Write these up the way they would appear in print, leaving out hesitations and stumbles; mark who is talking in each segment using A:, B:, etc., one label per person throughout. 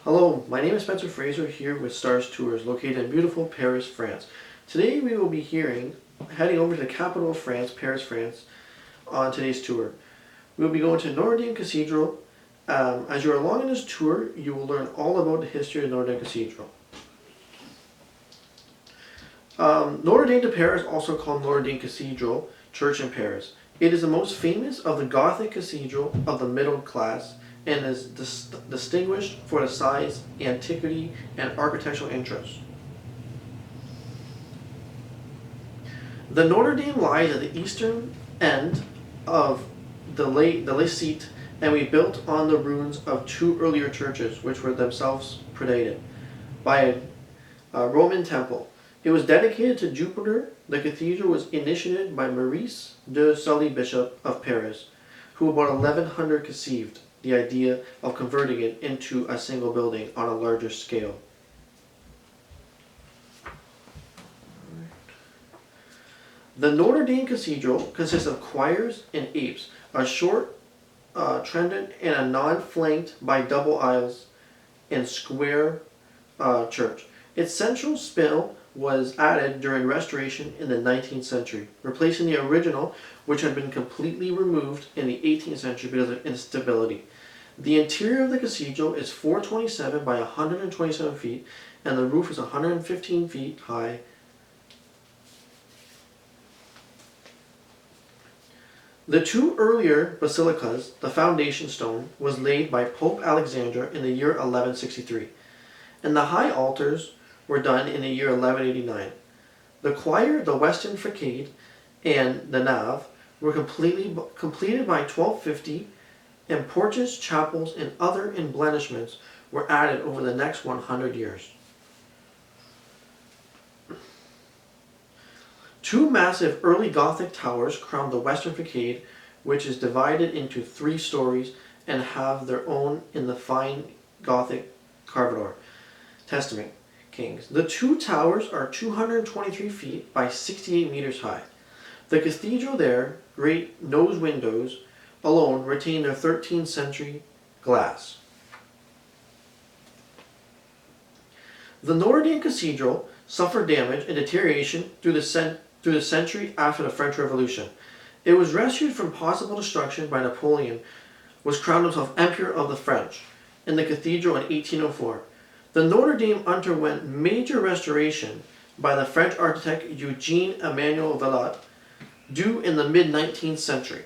A: Hello, my name is Fraser here with Stars Tours, located in beautiful Paris, France. Today we will be heading over to the capital of France, Paris, France, on today's tour. We will be going to Notre Dame Cathedral. As you are along in this tour, you will learn all about the history of Notre Dame Cathedral. Notre Dame de Paris, also called Notre Dame Cathedral Church in Paris. It is the most famous of the Gothic cathedral of the middle class and is distinguished for the size, antiquity, and architectural interest. The Notre Dame lies at the eastern end of the Les Sites and was built on the ruins of two earlier churches, which were themselves predated by a Roman temple. It was dedicated to Jupiter. The cathedral was initiated by Maurice de Sully, Bishop of Paris, who about 1100 conceived the idea of converting it into a single building on a larger scale. The Notre Dame Cathedral consists of choirs and apses, a short trident, and a non-flanked by double aisles and square church. Its central spire was added during restoration in the 19th century, replacing the original, which had been completely removed in the 18th century because of instability. The interior of the cathedral is 427 by 127 feet, and the roof is 115 feet high. The two earlier basilicas, the foundation stone, was laid by Pope Alexander in the year 1163, and the high altars were done in the year 1189. The choir, the western facade, and the nave were completed by 1250, and porches, chapels, and other embellishments were added over the next 100 years. Two massive early Gothic towers crown the western facade, which is divided into 3 stories and have their own in the fine Gothic carvador. Testament Kings. The two towers are 223 feet by 68 meters high. The cathedral there, great nose windows alone retain their 13th century glass. The Notre Dame Cathedral suffered damage and deterioration through the century after the French Revolution. It was rescued from possible destruction by Napoleon, was crowned himself Emperor of the French in the cathedral in 1804. The Notre Dame underwent major restoration by the French architect Eugene Emmanuel Villot, due in the mid-19th century.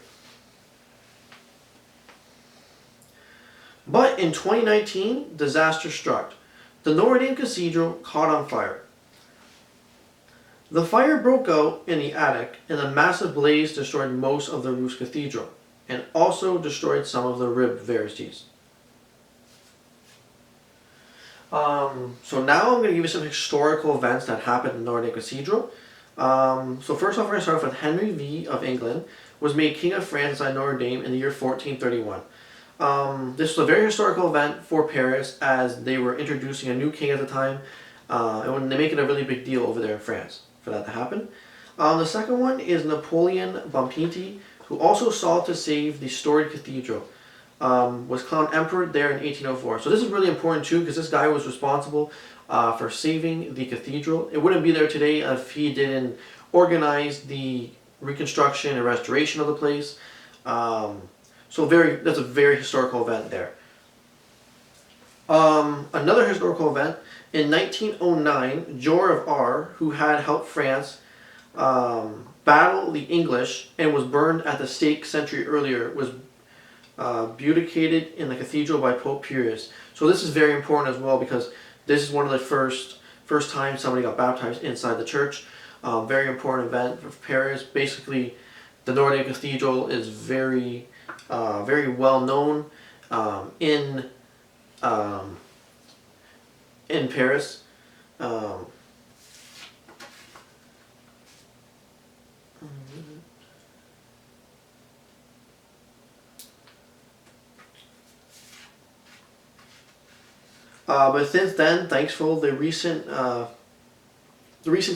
A: But in 2019, disaster struck. The Notre Dame Cathedral caught on fire. The fire broke out in the attic, and the massive blaze destroyed most of the roof's cathedral, and also destroyed some of the rib varices. So now I'm going to give you some historical events that happened in Notre Dame Cathedral. So first off, we're going to start off with Henry V of England was made King of France by Notre Dame in the year 1431. This was a very historical event for Paris as they were introducing a new king at the time, and they make it a really big deal over there in France for that to happen. The second one is Napoleon Bonaparte, who also sought to save the storied cathedral. Was crowned emperor there in 1804. So this is really important too, because this guy was responsible for saving the cathedral. It wouldn't be there today if he didn't organize the reconstruction and restoration of the place. That's a very historical event there. Another historical event, in 1909, Joan of Arc, who had helped France battle the English and was burned at the stake a century earlier, was beatified in the cathedral by Pope Pius. So this is very important as well, because this is one of the first times somebody got baptized inside the church. Very important event for Paris. Basically, the Notre Dame Cathedral is very well known in Paris. But since then, thankful the recent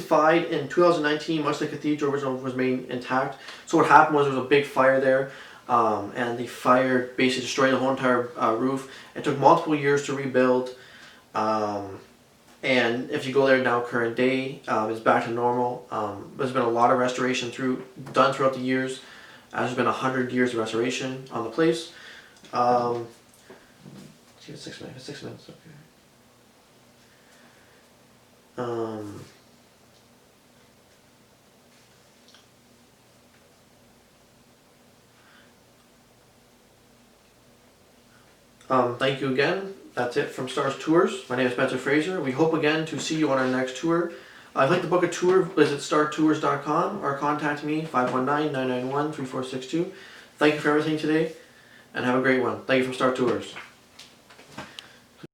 A: fire in 2019, much of the cathedral original was made intact. So what happened was there was a big fire there, and the fire basically destroyed the whole entire roof. It took multiple years to rebuild. And if you go there now, current day, it's back to normal. There's been a lot of restoration done throughout the years. There's been 100 years of restoration on the place. See, it's 6 minutes. 6 minutes. Okay. Thank you again. That's it from Stars Tours. My name is Spencer Fraser. We hope again to see you on our next tour. If you'd like to book a tour, visit startours.com or contact me 519-991-3462. Thank you for everything today, and have a great one. Thank you from Star Tours.